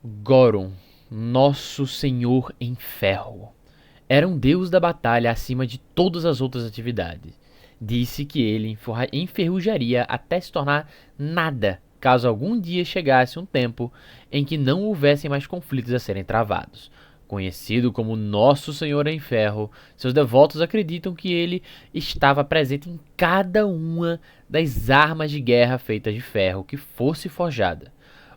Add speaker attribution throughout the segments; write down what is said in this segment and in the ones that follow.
Speaker 1: Goron, nosso senhor em ferro, era um deus da batalha acima de todas as outras atividades. Disse que ele enferrujaria até se tornar nada, caso algum dia chegasse um tempo em que não houvessem mais conflitos a serem travados. Conhecido como Nosso Senhor em Ferro, seus devotos acreditam que ele estava presente em cada uma das armas de guerra feitas de ferro que fosse forjada.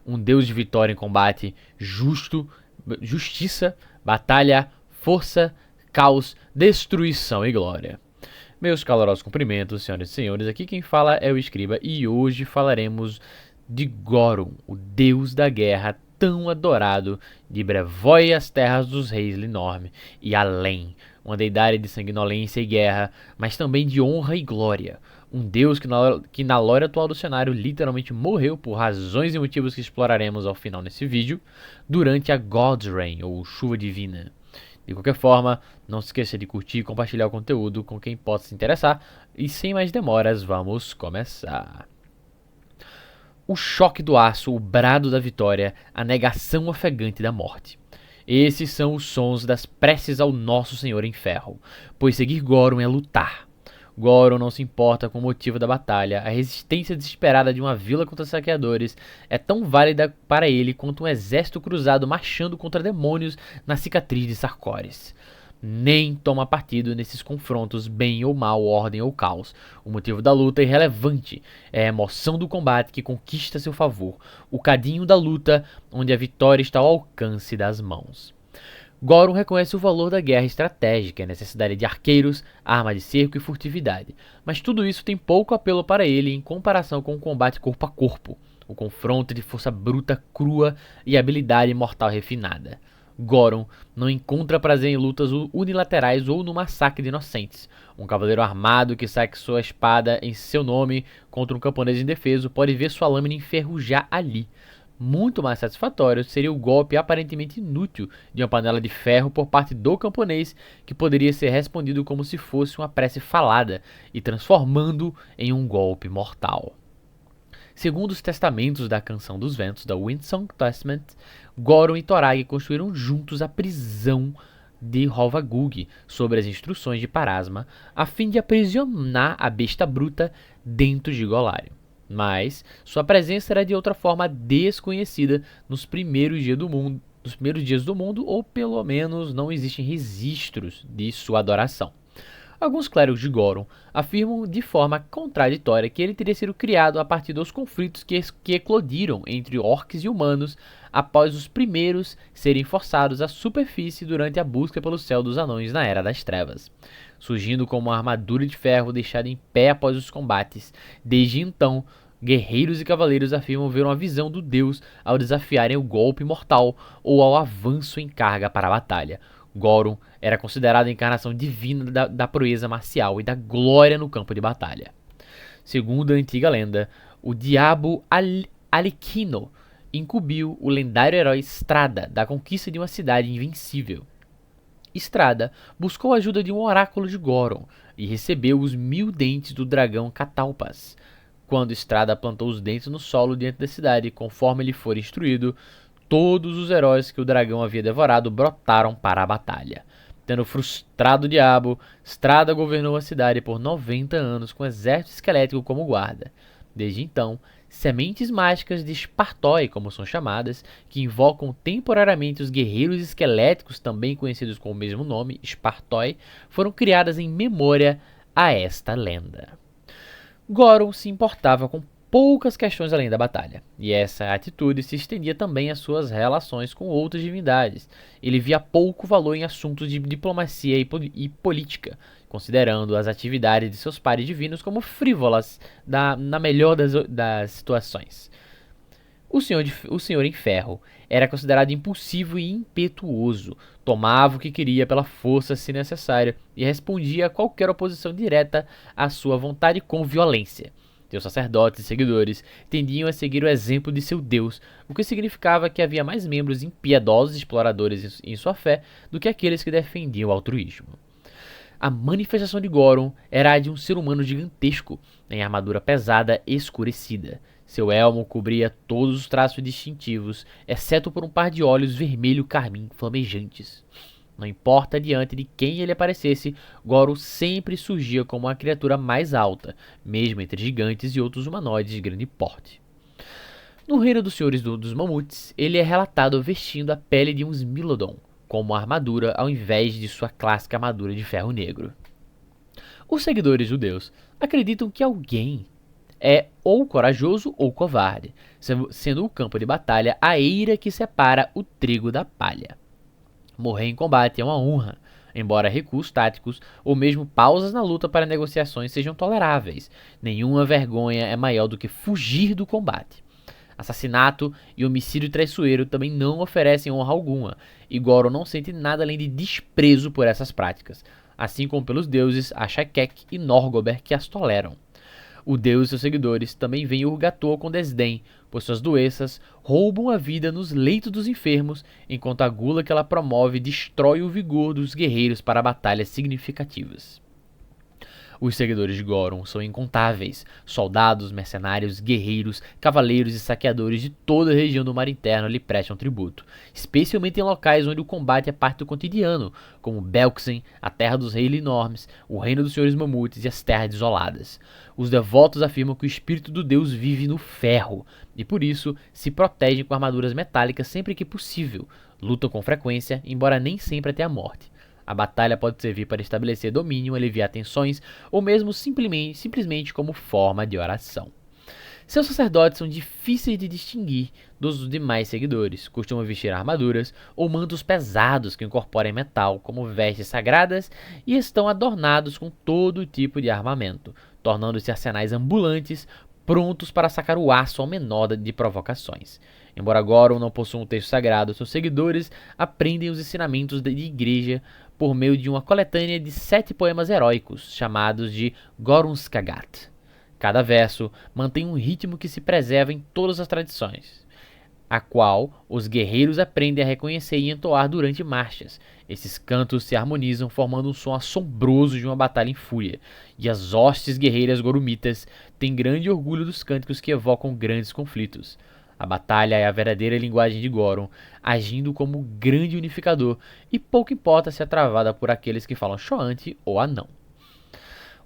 Speaker 1: Um deus de vitória em combate, justiça, batalha, força, caos, destruição e glória. Meus calorosos cumprimentos, senhoras e senhores, aqui quem fala é o Escriba e hoje falaremos de Goron, o deus da guerra tão adorado de Brevoy e as terras dos reis Linorme e além, uma deidade de sanguinolência e guerra, mas também de honra e glória. Um deus que na lore atual do cenário literalmente morreu por razões e motivos que exploraremos ao final nesse vídeo, durante a God's Rain, ou chuva divina. De qualquer forma, não se esqueça de curtir e compartilhar o conteúdo com quem possa se interessar. E sem mais demoras, vamos começar. O choque do aço, o brado da vitória, a negação ofegante da morte. Esses são os sons das preces ao Nosso Senhor em Ferro, pois seguir Goron é lutar. Goron não se importa com o motivo da batalha, a resistência desesperada de uma vila contra saqueadores é tão válida para ele quanto um exército cruzado marchando contra demônios na cicatriz de Sarkores. Nem toma partido nesses confrontos bem ou mal, ordem ou caos. O motivo da luta é irrelevante, é a emoção do combate que conquista seu favor, o cadinho da luta onde a vitória está ao alcance das mãos. Goron reconhece o valor da guerra estratégica, a necessidade de arqueiros, arma de cerco e furtividade, mas tudo isso tem pouco apelo para ele em comparação com o combate corpo a corpo, o confronto de força bruta crua e habilidade mortal refinada. Goron não encontra prazer em lutas unilaterais ou no massacre de inocentes. Um cavaleiro armado que saque sua espada em seu nome contra um camponês indefeso pode ver sua lâmina enferrujar ali. Muito mais satisfatório seria o golpe aparentemente inútil de uma panela de ferro por parte do camponês, que poderia ser respondido como se fosse uma prece falada e transformando em um golpe mortal. Segundo os testamentos da Canção dos Ventos, da Windsong Testament, Goron e Torag construíram juntos a prisão de Hovagug sobre as instruções de Parasma, a fim de aprisionar a besta bruta dentro de Golarion. Mas sua presença era de outra forma desconhecida nos primeiros dias do mundo, ou pelo menos não existem registros de sua adoração. Alguns clérigos de Goron afirmam de forma contraditória que ele teria sido criado a partir dos conflitos que eclodiram entre orcs e humanos após os primeiros serem forçados à superfície durante a busca pelo céu dos anões na Era das Trevas, surgindo como uma armadura de ferro deixada em pé após os combates. Desde então, guerreiros e cavaleiros afirmam ver uma visão do deus ao desafiarem o golpe mortal ou ao avanço em carga para a batalha. Goron era considerado a encarnação divina da proeza marcial e da glória no campo de batalha. Segundo a antiga lenda, o diabo Alikino incumbiu o lendário herói Strada da conquista de uma cidade invencível. Strada buscou a ajuda de um oráculo de Goron e recebeu os 1000 dentes do dragão Catalpas. Quando Strada plantou os dentes no solo diante da cidade, conforme lhe for instruído, todos os heróis que o dragão havia devorado brotaram para a batalha. Tendo frustrado o diabo, Strada governou a cidade por 90 anos com um exército esquelético como guarda. Desde então, sementes mágicas de Spartoi, como são chamadas, que invocam temporariamente os guerreiros esqueléticos, também conhecidos com o mesmo nome, Spartoi, foram criadas em memória a esta lenda. Goron se importava com poucas questões além da batalha, e essa atitude se estendia também às suas relações com outras divindades. Ele via pouco valor em assuntos de diplomacia e política, considerando as atividades de seus pares divinos como frívolas na melhor das situações. O Senhor em Ferro era considerado impulsivo e impetuoso, tomava o que queria pela força se necessário e respondia a qualquer oposição direta à sua vontade com violência. Seus sacerdotes e seguidores tendiam a seguir o exemplo de seu Deus, o que significava que havia mais membros impiedosos e exploradores em sua fé do que aqueles que defendiam o altruísmo. A manifestação de Goron era a de um ser humano gigantesco, em armadura pesada escurecida. Seu elmo cobria todos os traços distintivos, exceto por um par de olhos vermelho-carmim flamejantes. Não importa diante de quem ele aparecesse, Goro sempre surgia como uma criatura mais alta, mesmo entre gigantes e outros humanoides de grande porte. No reino dos senhores dos mamutes, ele é relatado vestindo a pele de um Smilodon, como armadura ao invés de sua clássica armadura de ferro negro. Os seguidores judeus acreditam que alguém é ou corajoso ou covarde, sendo o campo de batalha a eira que separa o trigo da palha. Morrer em combate é uma honra, embora recursos táticos ou mesmo pausas na luta para negociações sejam toleráveis. Nenhuma vergonha é maior do que fugir do combate. Assassinato e homicídio traiçoeiro também não oferecem honra alguma, e Goro não sente nada além de desprezo por essas práticas, assim como pelos deuses Ashakek e Norgober que as toleram. O deus e seus seguidores também veem Urgator com desdém, pois suas doenças roubam a vida nos leitos dos enfermos, enquanto a gula que ela promove destrói o vigor dos guerreiros para batalhas significativas. Os seguidores de Goron são incontáveis, soldados, mercenários, guerreiros, cavaleiros e saqueadores de toda a região do mar interno lhe prestam tributo, especialmente em locais onde o combate é parte do cotidiano, como Belkzen, a terra dos reis enormes, o reino dos senhores mamutes e as terras desoladas. Os devotos afirmam que o espírito do deus vive no ferro, e por isso se protegem com armaduras metálicas sempre que possível, lutam com frequência, embora nem sempre até a morte. A batalha pode servir para estabelecer domínio, aliviar tensões ou mesmo simplesmente como forma de oração. Seus sacerdotes são difíceis de distinguir dos demais seguidores, costumam vestir armaduras ou mantos pesados que incorporem metal como vestes sagradas e estão adornados com todo tipo de armamento, tornando-se arsenais ambulantes prontos para sacar o aço ao menor de provocações. Embora Goron não possua um texto sagrado, seus seguidores aprendem os ensinamentos de igreja por meio de uma coletânea de 7 poemas heróicos, chamados de Gorunskagat. Cada verso mantém um ritmo que se preserva em todas as tradições, a qual os guerreiros aprendem a reconhecer e entoar durante marchas. Esses cantos se harmonizam formando um som assombroso de uma batalha em fúria, e as hostes guerreiras gorumitas têm grande orgulho dos cânticos que evocam grandes conflitos. A batalha é a verdadeira linguagem de Goron, agindo como grande unificador, e pouco importa se é travada por aqueles que falam Shoanti ou Anão.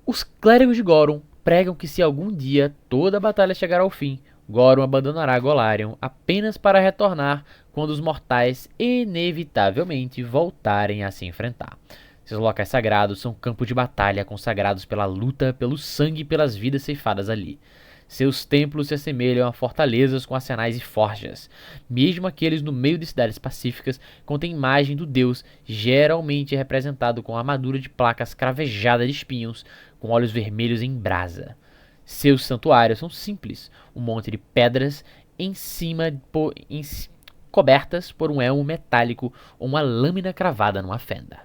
Speaker 1: Os clérigos de Goron pregam que se algum dia toda a batalha chegar ao fim, Goron abandonará Golarion apenas para retornar quando os mortais inevitavelmente voltarem a se enfrentar. Seus locais sagrados são campos de batalha consagrados pela luta, pelo sangue e pelas vidas ceifadas ali. Seus templos se assemelham a fortalezas com arsenais e forjas. Mesmo aqueles no meio de cidades pacíficas contêm imagem do deus, geralmente representado com armadura de placas cravejada de espinhos, com olhos vermelhos em brasa. Seus santuários são simples, um monte de pedras cobertas por um elmo metálico ou uma lâmina cravada numa fenda.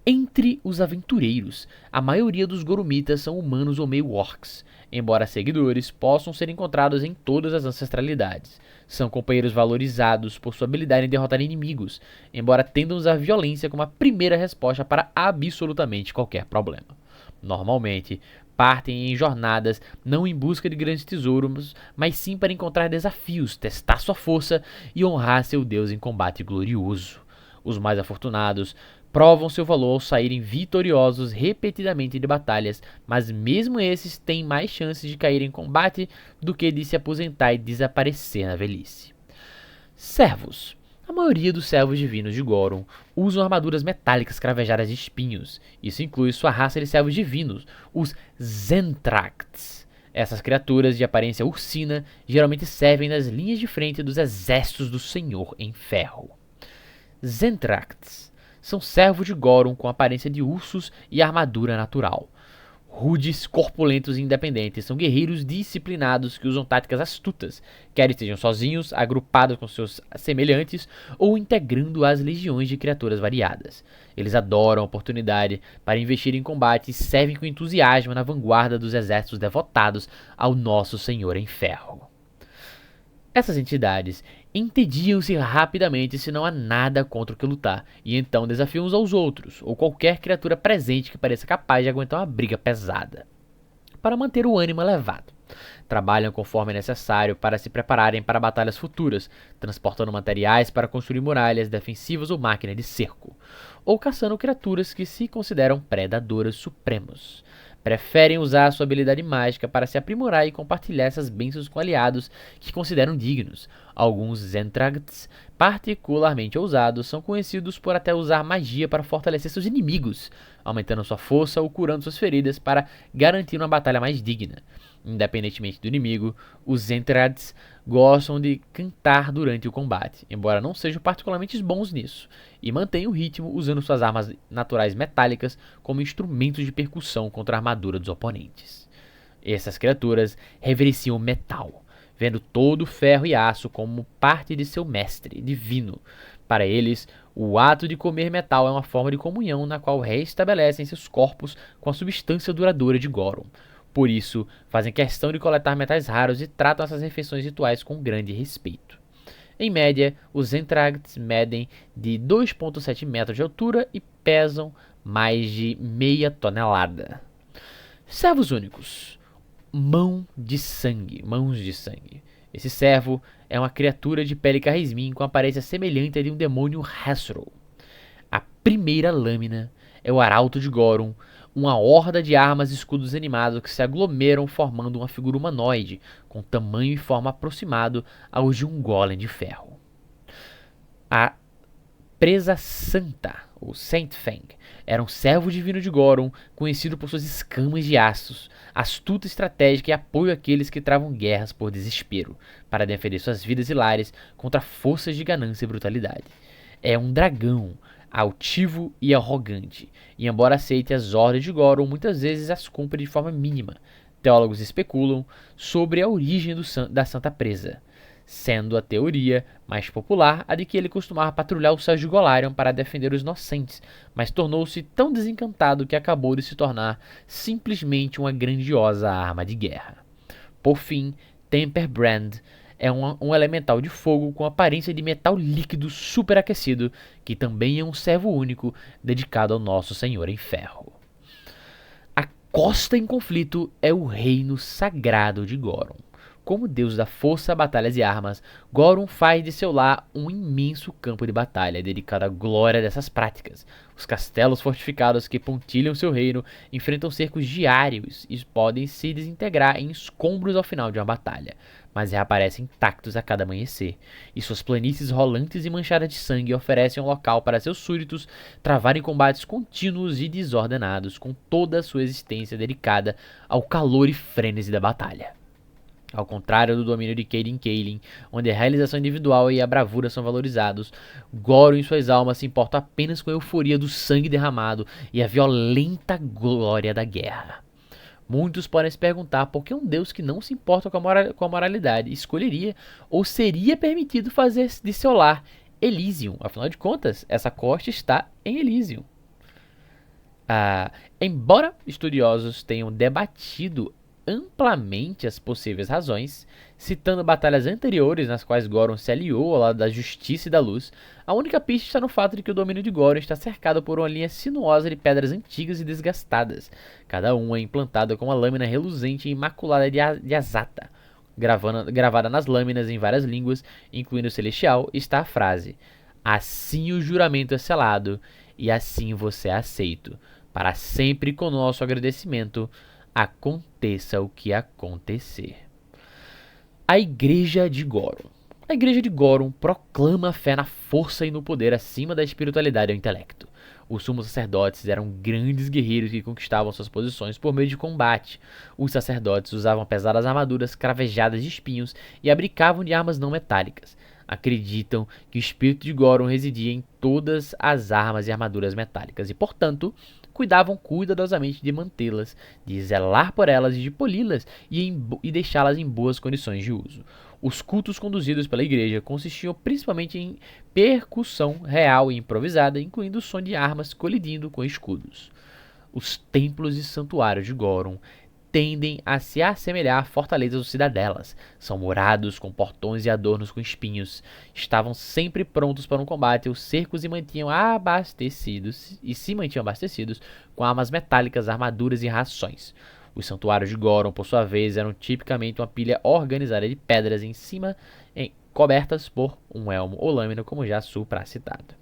Speaker 1: Entre os aventureiros, a maioria dos gorumitas são humanos ou meio orcs, embora seguidores possam ser encontrados em todas as ancestralidades. São companheiros valorizados por sua habilidade em derrotar inimigos, embora tendam a usar violência como a primeira resposta para absolutamente qualquer problema. Normalmente, partem em jornadas não em busca de grandes tesouros, mas sim para encontrar desafios, testar sua força e honrar seu deus em combate glorioso. Os mais afortunados provam seu valor ao saírem vitoriosos repetidamente de batalhas, mas mesmo esses têm mais chances de cair em combate do que de se aposentar e desaparecer na velhice. Servos. A maioria dos servos divinos de Goron usam armaduras metálicas cravejadas de espinhos. Isso inclui sua raça de servos divinos, os Zentracts. Essas criaturas de aparência ursina geralmente servem nas linhas de frente dos exércitos do Senhor em Ferro. Zentracts são servos de Goron com aparência de ursos e armadura natural. Rudes, corpulentos e independentes, são guerreiros disciplinados que usam táticas astutas, quer estejam sozinhos, agrupados com seus semelhantes ou integrando as legiões de criaturas variadas. Eles adoram a oportunidade para investir em combate e servem com entusiasmo na vanguarda dos exércitos devotados ao nosso Senhor em Ferro. Essas entidades entediam-se rapidamente se não há nada contra o que lutar, e então desafiam uns aos outros, ou qualquer criatura presente que pareça capaz de aguentar uma briga pesada. para manter o ânimo elevado. Trabalham conforme necessário para se prepararem para batalhas futuras, transportando materiais para construir muralhas defensivas ou máquinas de cerco, ou caçando criaturas que se consideram predadores supremos. Preferem usar sua habilidade mágica para se aprimorar e compartilhar essas bênçãos com aliados que consideram dignos. Alguns Zentragts, particularmente ousados, são conhecidos por até usar magia para fortalecer seus inimigos, aumentando sua força ou curando suas feridas para garantir uma batalha mais digna. Independentemente do inimigo, os Zentragts gostam de cantar durante o combate, embora não sejam particularmente bons nisso, e mantêm o ritmo usando suas armas naturais metálicas como instrumentos de percussão contra a armadura dos oponentes. Essas criaturas reverenciam o metal, vendo todo o ferro e aço como parte de seu mestre divino. Para eles, o ato de comer metal é uma forma de comunhão na qual restabelecem seus corpos com a substância duradoura de Goron. Por isso, fazem questão de coletar metais raros e tratam essas refeições rituais com grande respeito. Em média, os Zentragts medem de 2,7 metros de altura e pesam mais de meia tonelada. Servos únicos. Mãos de sangue. Esse servo é uma criatura de pele carrasmin com aparência semelhante à de um demônio Hasrul. A primeira lâmina é o Arauto de Goron, uma horda de armas e escudos animados que se aglomeram formando uma figura humanoide, com tamanho e forma aproximado aos de um golem de ferro. A Presa Santa, ou Saint Fang, era um servo divino de Goron, conhecido por suas escamas de aços, astuta estratégica e apoio àqueles que travam guerras por desespero, para defender suas vidas e lares contra forças de ganância e brutalidade. É um dragão, altivo e arrogante, e embora aceite as ordens de Goron, muitas vezes as cumpre de forma mínima. Teólogos especulam sobre a origem da Santa Presa, sendo a teoria mais popular a de que ele costumava patrulhar os céus de Golarion para defender os inocentes, mas tornou-se tão desencantado que acabou de se tornar simplesmente uma grandiosa arma de guerra. Por fim, Temperbrand é um elemental de fogo com aparência de metal líquido superaquecido, que também é um servo único dedicado ao nosso Senhor em Ferro. A Costa em Conflito é o reino sagrado de Goron. Como deus da força, batalhas e armas, Goron faz de seu lar um imenso campo de batalha dedicado à glória dessas práticas. Os castelos fortificados que pontilham seu reino enfrentam cercos diários e podem se desintegrar em escombros ao final de uma batalha, mas reaparecem intactos a cada amanhecer, e suas planícies rolantes e manchadas de sangue oferecem um local para seus súditos travarem combates contínuos e desordenados, com toda a sua existência dedicada ao calor e frênese da batalha. Ao contrário do domínio de Cayden Cailean, onde a realização individual e a bravura são valorizados, Goron e suas almas se importam apenas com a euforia do sangue derramado e a violenta glória da guerra. Muitos podem se perguntar por que um deus que não se importa com a moralidade escolheria ou seria permitido fazer de seu lar Elysium. Afinal de contas, essa costa está em Elysium. Embora estudiosos tenham debatido amplamente as possíveis razões, citando batalhas anteriores nas quais Goron se aliou ao lado da justiça e da luz, a única pista está no fato de que o domínio de Goron está cercado por uma linha sinuosa de pedras antigas e desgastadas, cada uma implantada com uma lâmina reluzente e imaculada de azata. Gravada nas lâminas em várias línguas, incluindo o celestial, está a frase: "Assim o juramento é selado, e assim você é aceito, para sempre com nosso agradecimento, aconteça o que acontecer." A Igreja de Goron. A Igreja de Goron proclama a fé na força e no poder acima da espiritualidade e do intelecto. Os sumos sacerdotes eram grandes guerreiros que conquistavam suas posições por meio de combate. Os sacerdotes usavam pesadas armaduras cravejadas de espinhos e abricavam de armas não metálicas. Acreditam que o espírito de Goron residia em todas as armas e armaduras metálicas e, portanto, cuidavam cuidadosamente de mantê-las, de zelar por elas e de poli-las e deixá-las em boas condições de uso. Os cultos conduzidos pela igreja consistiam principalmente em percussão real e improvisada, incluindo o som de armas colidindo com escudos. Os templos e santuários de Goron tendem a se assemelhar a fortalezas ou cidadelas. São murados com portões e adornos com espinhos. Estavam sempre prontos para um combate. Os cercos se mantinham abastecidos com armas metálicas, armaduras e rações. Os santuários de Goron, por sua vez, eram tipicamente uma pilha organizada de pedras em cima, cobertas por um elmo ou lâmina, como já supracitado.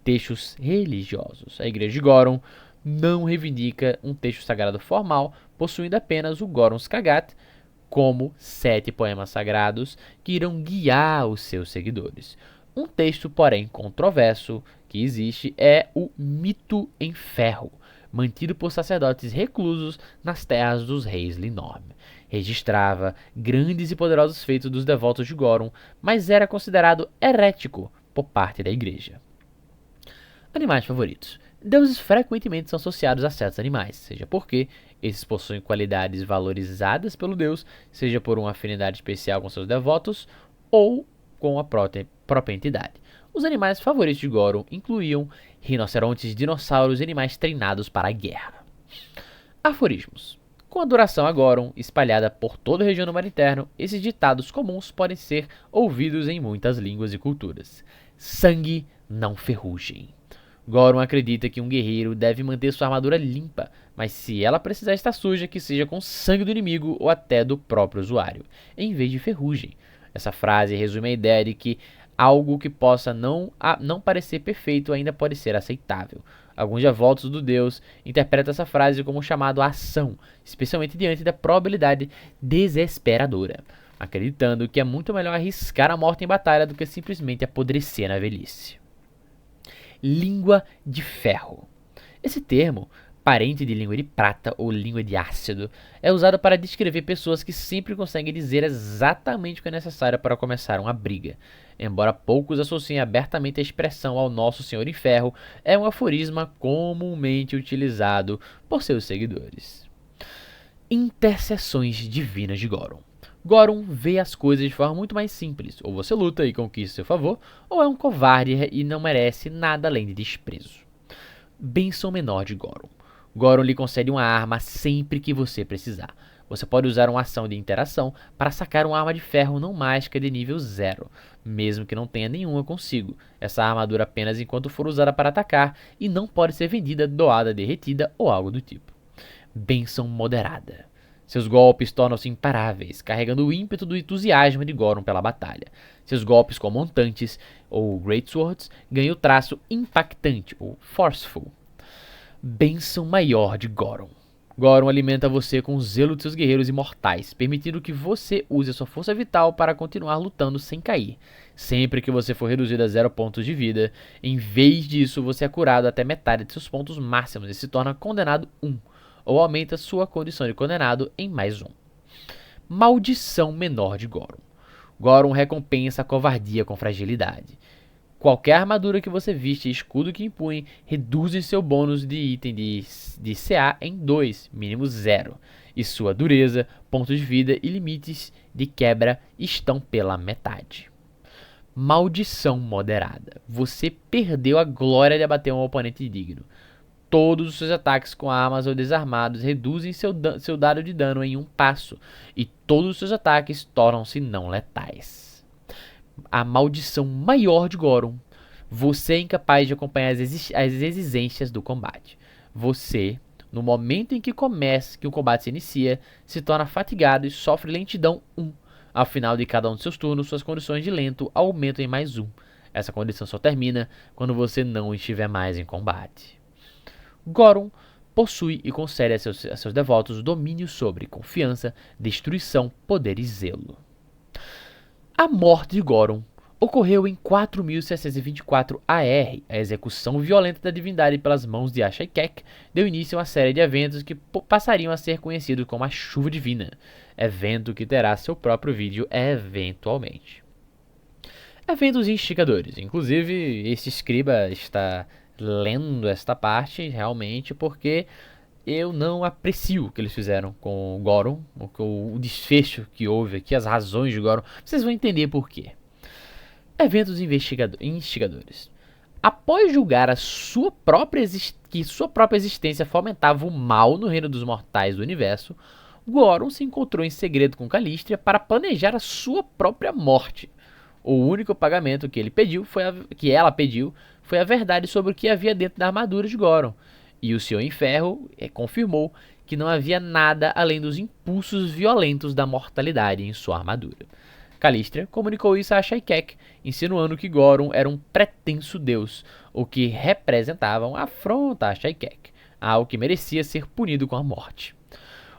Speaker 1: Textos religiosos. A Igreja de Goron não reivindica um texto sagrado formal, possuindo apenas o Goron Skagat, como 7 poemas sagrados que irão guiar os seus seguidores. Um texto, porém, controverso que existe é o Mito em Ferro, mantido por sacerdotes reclusos nas terras dos reis Linorm. Registrava grandes e poderosos feitos dos devotos de Goron, mas era considerado herético por parte da igreja. Animais favoritos. Deuses frequentemente são associados a certos animais, seja porque esses possuem qualidades valorizadas pelo deus, seja por uma afinidade especial com seus devotos, ou com a própria entidade. Os animais favoritos de Goron incluíam rinocerontes, dinossauros e animais treinados para a guerra. Aforismos. Com a duração a Goron espalhada por toda a região do Mar Interno, esses ditados comuns podem ser ouvidos em muitas línguas e culturas. Sangue, não ferrugem. Goron acredita que um guerreiro deve manter sua armadura limpa, mas se ela precisar estar suja, que seja com sangue do inimigo ou até do próprio usuário, em vez de ferrugem. Essa frase resume a ideia de que algo que possa não parecer perfeito ainda pode ser aceitável. Alguns devotos do deus interpretam essa frase como um chamado à ação, especialmente diante da probabilidade desesperadora, acreditando que é muito melhor arriscar a morte em batalha do que simplesmente apodrecer na velhice. Língua de ferro. Esse termo, parente de língua de prata ou língua de ácido, é usado para descrever pessoas que sempre conseguem dizer exatamente o que é necessário para começar uma briga. Embora poucos associem abertamente a expressão ao Nosso Senhor em Ferro, é um aforisma comumente utilizado por seus seguidores. Intercessões divinas de Goron. Goron vê as coisas de forma muito mais simples. Ou você luta e conquista seu favor, ou é um covarde e não merece nada além de desprezo. Bênção menor de Goron. Goron lhe concede uma arma sempre que você precisar. Você pode usar uma ação de interação para sacar uma arma de ferro não mágica de nível 0, mesmo que não tenha nenhuma consigo. Essa arma dura apenas enquanto for usada para atacar e não pode ser vendida, doada, derretida ou algo do tipo. Bênção moderada. Seus golpes tornam-se imparáveis, carregando o ímpeto do entusiasmo de Goron pela batalha. Seus golpes com montantes, ou Greatswords, ganham o traço impactante, ou forceful. Bênção maior de Goron. Goron alimenta você com o zelo de seus guerreiros imortais, permitindo que você use a sua força vital para continuar lutando sem cair. Sempre que você for reduzido a 0 pontos de vida, em vez disso você é curado até metade de seus pontos máximos e se torna condenado 1. Ou aumenta sua condição de condenado em mais 1. Maldição menor de Goron. Goron recompensa a covardia com fragilidade. Qualquer armadura que você viste e escudo que impõe reduzem seu bônus de item de CA em 2, mínimo 0. E sua dureza, pontos de vida e limites de quebra estão pela metade. Maldição moderada. Você perdeu a glória de abater um oponente digno. Todos os seus ataques com armas ou desarmados reduzem seu dado de dano em 1 passo, e todos os seus ataques tornam-se não letais. A maldição maior de Goron. Você é incapaz de acompanhar as exigências do combate. Você, no momento em que o combate se inicia, se torna fatigado e sofre lentidão 1. Ao final de cada um de seus turnos, suas condições de lento aumentam em mais 1. Essa condição só termina quando você não estiver mais em combate. Goron possui e concede a seus devotos domínio sobre confiança, destruição, poder e zelo. A morte de Goron ocorreu em 4624 AR. A execução violenta da divindade pelas mãos de Ashai Kek deu início a uma série de eventos que passariam a ser conhecidos como a Chuva Divina, evento que terá seu próprio vídeo eventualmente. Eventos instigadores. Inclusive, esse escriba está lendo esta parte realmente porque eu não aprecio o que eles fizeram com o Goron, o desfecho que houve aqui, as razões de Goron. Vocês vão entender por quê. Eventos instigadores. Após julgar que sua própria existência fomentava o mal no reino dos mortais do universo, Goron se encontrou em segredo com Calistria para planejar a sua própria morte. O único pagamento que ela pediu foi a verdade sobre o que havia dentro da armadura de Goron. E o Senhor em Ferro confirmou que não havia nada além dos impulsos violentos da mortalidade em sua armadura. Calístria comunicou isso a Shaikek, insinuando que Goron era um pretenso deus, o que representava uma afronta a Shaikek, algo que merecia ser punido com a morte.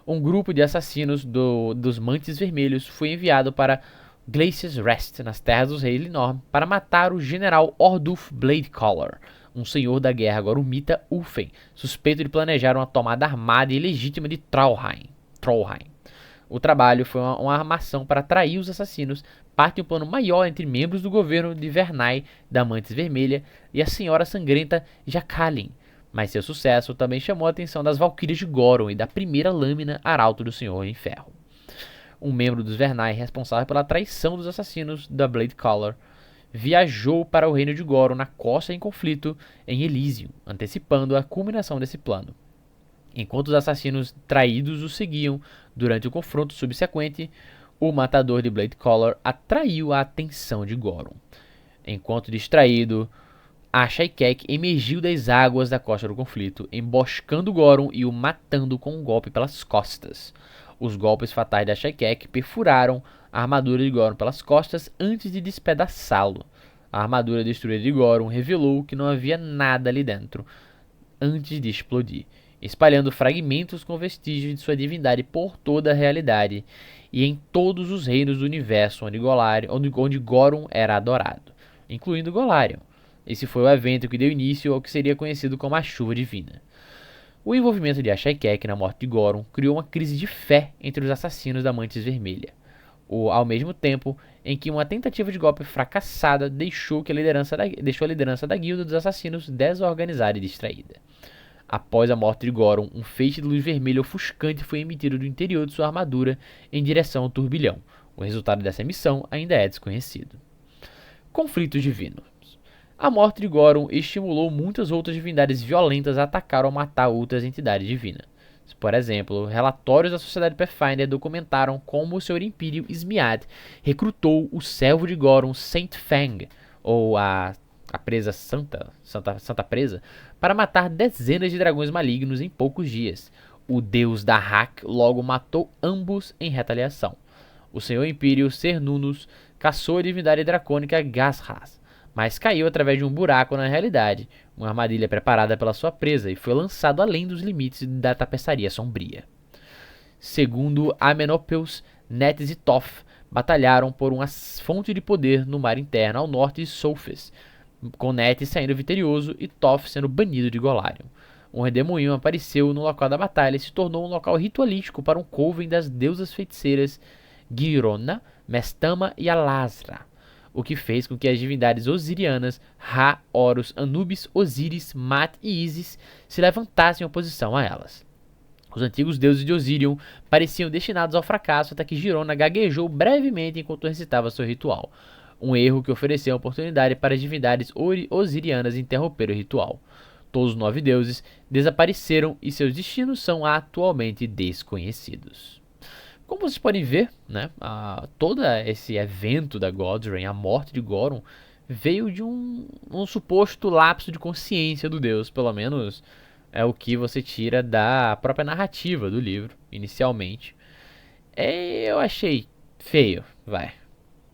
Speaker 1: Um grupo de assassinos dos Mantes Vermelhos foi enviado para Glacius Rest, nas terras dos reis Linor, para matar o general Ordulf Bladecaller, um senhor da guerra gorumita Ulfen, suspeito de planejar uma tomada armada e ilegítima de Trollheim. O trabalho foi uma armação para atrair os assassinos, parte de um plano maior entre membros do governo de Vernai, da Mantis Vermelha, e a Senhora Sangrenta Jacqueline. Mas seu sucesso também chamou a atenção das Valquírias de Goron e da primeira lâmina Arauto do Senhor em Ferro. Um membro dos Vernai responsável pela traição dos assassinos da Bladecaller viajou para o reino de Goron na costa em conflito em Elysium, antecipando a culminação desse plano. Enquanto os assassinos traídos o seguiam durante o confronto subsequente, o matador de Bladecaller atraiu a atenção de Goron. Enquanto distraído, a Shaikek emergiu das águas da costa do conflito, emboscando Goron e o matando com um golpe pelas costas. Os golpes fatais da Shaikek perfuraram a armadura de Goron pelas costas antes de despedaçá-lo. A armadura destruída de Goron revelou que não havia nada ali dentro antes de explodir, espalhando fragmentos com vestígios de sua divindade por toda a realidade e em todos os reinos do universo onde Goron era adorado, incluindo Golarion. Esse foi o evento que deu início ao que seria conhecido como a Chuva Divina. O envolvimento de Shaikek na morte de Goron criou uma crise de fé entre os assassinos da Mantis Vermelha, ao mesmo tempo em que uma tentativa de golpe fracassada deixou a liderança da guilda dos assassinos desorganizada e distraída. Após a morte de Goron, um feixe de luz vermelha ofuscante foi emitido do interior de sua armadura em direção ao turbilhão. O resultado dessa emissão ainda é desconhecido. Conflitos divinos. A morte de Goron estimulou muitas outras divindades violentas a atacar ou matar outras entidades divinas. Por exemplo, relatórios da Sociedade Pathfinder documentaram como o Senhor Império Smiad recrutou o servo de Goron, Saint Fang, ou a presa Santa Presa, para matar dezenas de dragões malignos em poucos dias. O deus da Hak logo matou ambos em retaliação. O Senhor Império Cernunnos caçou a divindade dracônica Gazras, mas caiu através de um buraco na realidade, uma armadilha preparada pela sua presa, e foi lançado além dos limites da tapeçaria sombria. Segundo Amenópeus, Netes e Toph batalharam por uma fonte de poder no mar interno ao norte de Solfes, com Netes saindo vitorioso e Toph sendo banido de Golarion. Um redemoinho apareceu no local da batalha e se tornou um local ritualístico para um coven das deusas feiticeiras Girona, Mestama e Alazra, o que fez com que as divindades osirianas Ra, Horus, Anubis, Osíris, Mat e Isis se levantassem em oposição a elas. Os antigos deuses de Osirion pareciam destinados ao fracasso até que Girona gaguejou brevemente enquanto recitava seu ritual, um erro que ofereceu a oportunidade para as divindades osirianas interromper o ritual. Todos os 9 deuses desapareceram e seus destinos são atualmente desconhecidos. Como vocês podem ver, né, todo esse evento da Godrein, a morte de Goron, veio de um suposto lapso de consciência do deus, pelo menos é o que você tira da própria narrativa do livro, inicialmente. Eu achei feio, vai.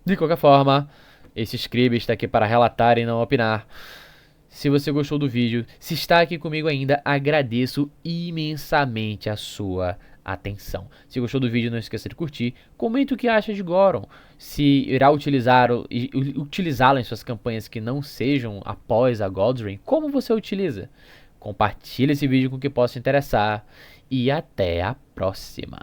Speaker 1: De qualquer forma, esse Scribe está aqui para relatar e não opinar. Se você gostou do vídeo, se está aqui comigo ainda, agradeço imensamente a sua atenção. Se gostou do vídeo, não esqueça de curtir. Comente o que acha de Goron. Se irá utilizá-lo em suas campanhas que não sejam após a Godrein, como você utiliza? Compartilhe esse vídeo com quem possa te interessar. E até a próxima.